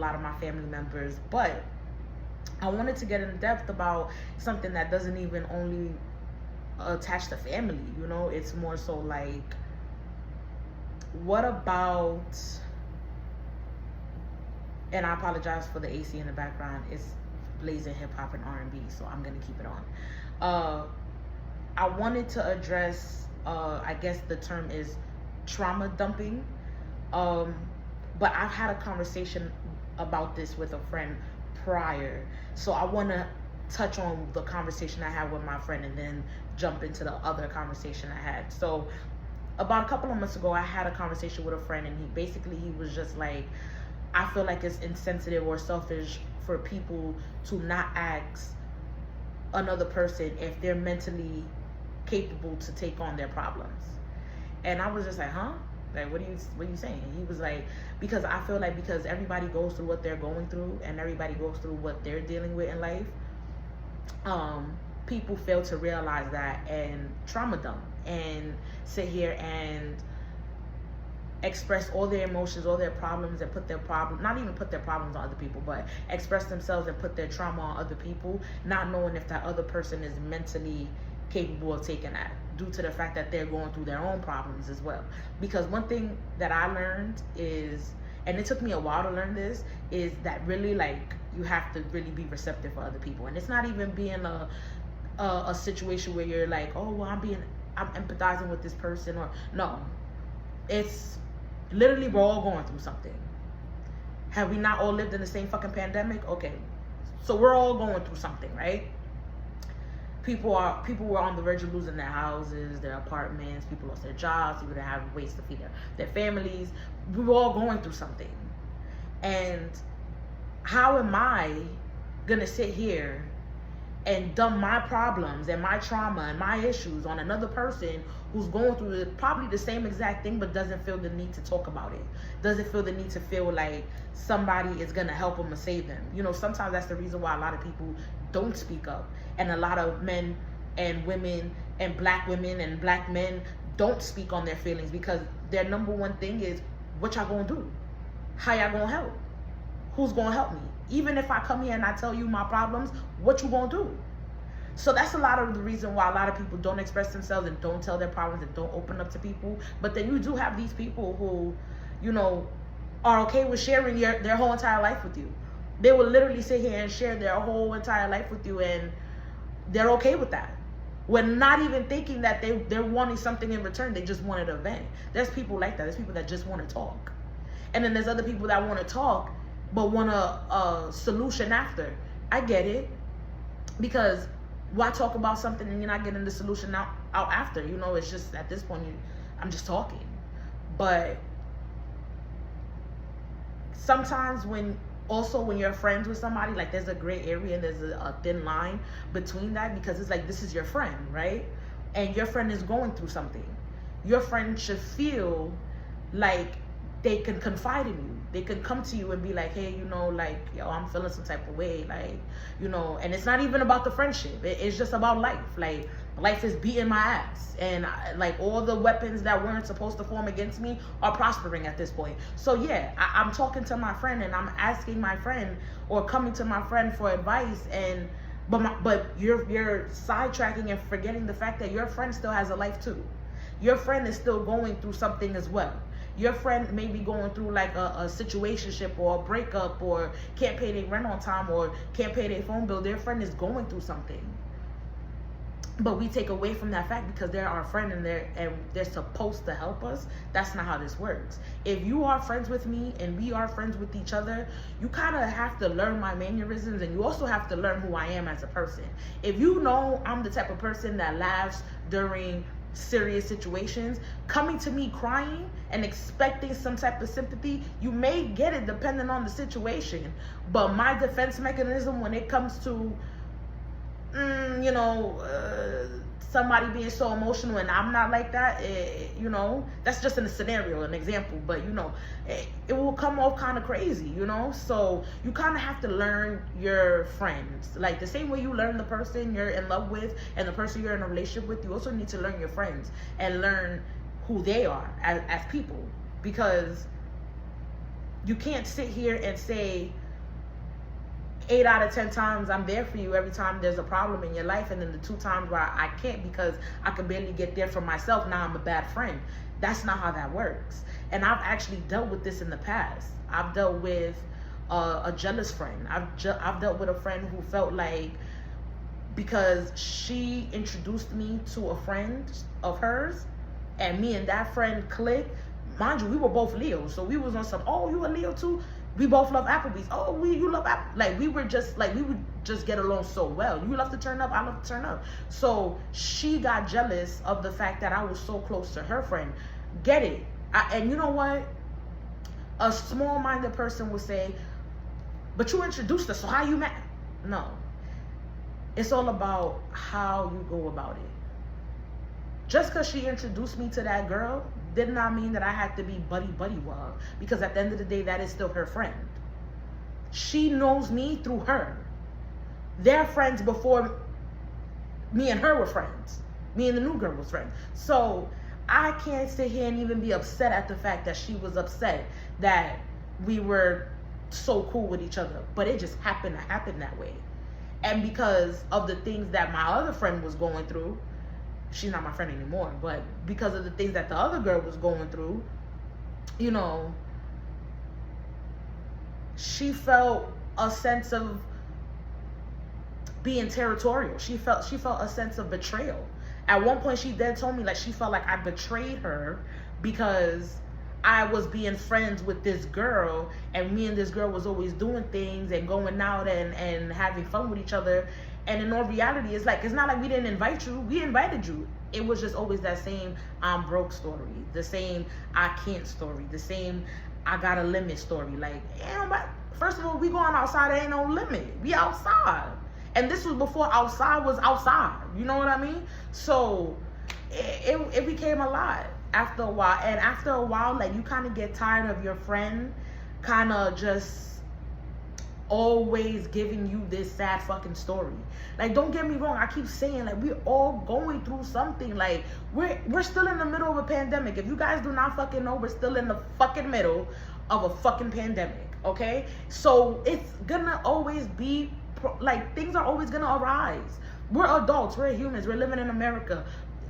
lot of my family members, but I wanted to get in depth about something that doesn't even only attach to family, you know. It's more so like, what about, and I apologize for the AC in the background, it's blazing hip-hop and R&B, so I'm gonna keep it on. I wanted to address, I guess the term is trauma dumping, but I've had a conversation about this with a friend prior, so I want to touch on the conversation I had with my friend and then jump into the other conversation I had. So about a couple of months ago, I had a conversation with a friend, and he was just like, I feel like it's insensitive or selfish for people to not ask another person if they're mentally capable to take on their problems. And I was just like, huh? Like, what are you saying? He was like, because I feel like because everybody goes through what they're going through and everybody goes through what they're dealing with in life, people fail to realize that and trauma dump and sit here and express all their emotions, all their problems, and put their problems, not even put their problems on other people, but express themselves and put their trauma on other people, not knowing if that other person is mentally capable of taking that, due to the fact that they're going through their own problems as well. Because one thing that I learned is, and it took me a while to learn this, is that really, like, you have to really be receptive for other people. And it's not even being a situation where you're like, oh, well, I'm empathizing with this person, or no. It's literally, we're all going through something. Have we not all lived in the same fucking pandemic? Okay, so we're all going through something, right? People were on the verge of losing their houses, their apartments. People lost their jobs. People didn't have ways to feed their families. We were all going through something. And how am I gonna sit here and dump my problems and my trauma and my issues on another person who's going through probably the same exact thing, but doesn't feel the need to talk about it, doesn't feel the need to feel like somebody is gonna help them or save them? You know, sometimes that's the reason why a lot of people don't speak up, and a lot of men and women and black women and black men don't speak on their feelings, because their number one thing is, what y'all gonna do? How y'all gonna help? Who's gonna help me? Even if I come here and I tell you my problems, what you gonna do? So that's a lot of the reason why a lot of people don't express themselves and don't tell their problems and don't open up to people. But then you do have these people who, you know, are okay with sharing their whole entire life with you. They will literally sit here and share their whole entire life with you, and they're okay with that. We're not even thinking that they're wanting something in return. They just wanted a vent. There's people like that. There's people that just want to talk. And then there's other people that want to talk but want a solution after. I get it. Because why talk about something and you're not getting the solution out after? You know, it's just, at this point, I'm just talking. But sometimes when you're friends with somebody, like, there's a gray area and there's a thin line between that, because it's like, this is your friend, right? And your friend is going through something. Your friend should feel like they can confide in you. They can come to you and be like, hey, you know, like, yo, I'm feeling some type of way, like, you know. And it's not even about the friendship. It's just about life. Like, life is beating my ass, and like, all the weapons that weren't supposed to form against me are prospering at this point. So yeah, I'm talking to my friend, and I'm asking my friend, or coming to my friend for advice, and but you're sidetracking and forgetting the fact that your friend still has a life too. Your friend is still going through something as well. Your friend may be going through like a situationship or a breakup, or can't pay their rent on time, or can't pay their phone bill. Their friend is going through something. But we take away from that fact because they're our friend and they're supposed to help us. That's not how this works. If you are friends with me and we are friends with each other, you kind of have to learn my mannerisms, and you also have to learn who I am as a person. If you know I'm the type of person that laughs during serious situations, coming to me crying and expecting some type of sympathy, you may get it depending on the situation. But my defense mechanism when it comes to you know, somebody being so emotional and I'm not like that, you know, that's just in a scenario, an example, but you know, it will come off kind of crazy, you know. So you kind of have to learn your friends, like the same way you learn the person you're in love with and the person you're in a relationship with. You also need to learn your friends and learn who they are as people, because You can't sit here and say 8 out of 10 times I'm there for you every time there's a problem in your life, and then the 2 times where I can't because I can barely get there for myself, now I'm a bad friend. That's not how that works. And I've actually dealt with this in the past. I've dealt with a jealous friend. I've dealt with a friend who felt like because she introduced me to a friend of hers and me and that friend clicked. Mind you, we were both Leos, so we was on some, oh, you a Leo too? We both love Applebee's. Oh, you love Apple. Like, we would just get along so well. You love to turn up, I love to turn up. So she got jealous of the fact that I was so close to her friend. Get it? And you know what? A small-minded person would say, but you introduced us, so how you mad? No. It's all about how you go about it. Just because she introduced me to that girl did not mean that I had to be buddy-buddy with her. Because at the end of the day, that is still her friend. She knows me through her. They're friends before me and her were friends. Me and the new girl was friends. So I can't sit here and even be upset at the fact that she was upset that we were so cool with each other. But it just happened to happen that way. And because of the things that my other friend was going through, she's not my friend anymore, but because of the things that the other girl was going through, you know, she felt a sense of being territorial. She felt a sense of betrayal. At one point, she then told me like she felt like I betrayed her because I was being friends with this girl, and me and this girl was always doing things and going out and having fun with each other. And in all reality, it's like, it's not like we didn't invite you. We invited you. It was just always that same I'm broke story, the same I can't story, the same I got a limit story. Like, first of all, we going outside, there ain't no limit. We outside. And this was before outside was outside. You know what I mean? So it became a lot after a while. And after a while, like, you kind of get tired of your friend kind of just always giving you this sad fucking story. Like, don't get me wrong, I keep saying, like, we're all going through something. Like, we're still in the middle of a pandemic. If you guys do not fucking know, we're still in the fucking middle of a fucking pandemic, okay? So it's gonna always be like, things are always gonna arise. We're adults, we're humans, we're living in America.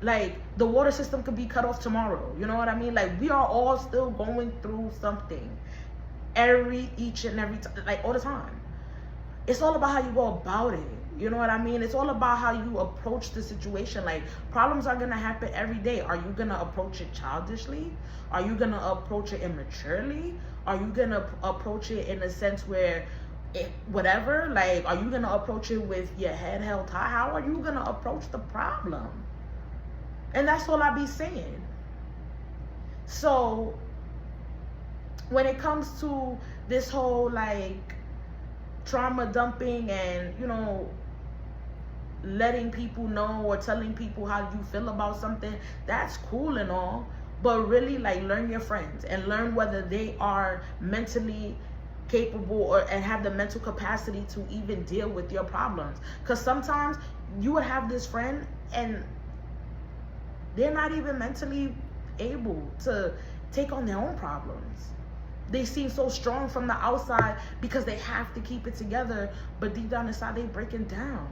Like, the water system could be cut off tomorrow, you know what I mean? Like, we are all still going through something each and every time, like, all the time. It's all about how you go about it, you know what I mean? It's all about how you approach the situation. Like, problems are gonna happen every day. Are you gonna approach it childishly? Are you gonna approach it immaturely? Are you gonna approach it in a sense where whatever, like, are you gonna approach it with your head held high? How are you gonna approach the problem? And that's all I be saying. So when it comes to this whole, like, trauma dumping and, you know, letting people know or telling people how you feel about something, that's cool and all, but really, like, learn your friends and learn whether they are mentally capable and have the mental capacity to even deal with your problems. Because sometimes you would have this friend and they're not even mentally able to take on their own problems. They seem so strong from the outside because they have to keep it together, but deep down inside they breaking down.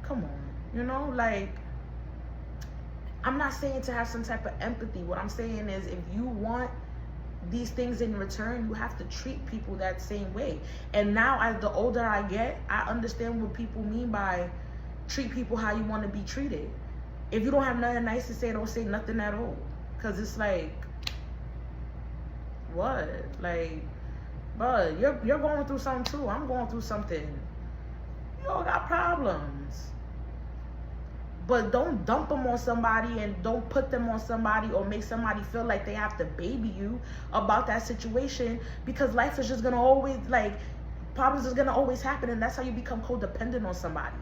Come on, you know, like, I'm not saying to have some type of empathy. What I'm saying is, if you want these things in return, you have to treat people that same way. And now, as the older I get, I understand what people mean by treat people how you want to be treated. If you don't have nothing nice to say, don't say nothing at all. Because it's like, what? Like, bud, you're going through something too. I'm going through something. You all got problems. But don't dump them on somebody, and don't put them on somebody or make somebody feel like they have to baby you about that situation, because life is just going to always, like, problems is going to always happen, and that's how you become codependent on somebody.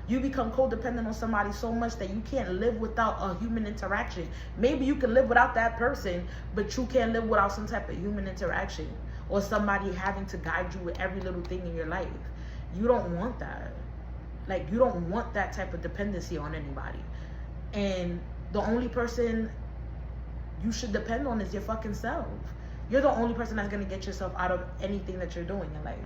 You become codependent on somebody so much that you can't live without a human interaction. Maybe you can live without that person, but you can't live without some type of human interaction or somebody having to guide you with every little thing in your life. You don't want that. Like, you don't want that type of dependency on anybody. And the only person you should depend on is your fucking self. you're the only person that's going to get yourself out of anything that you're doing in life.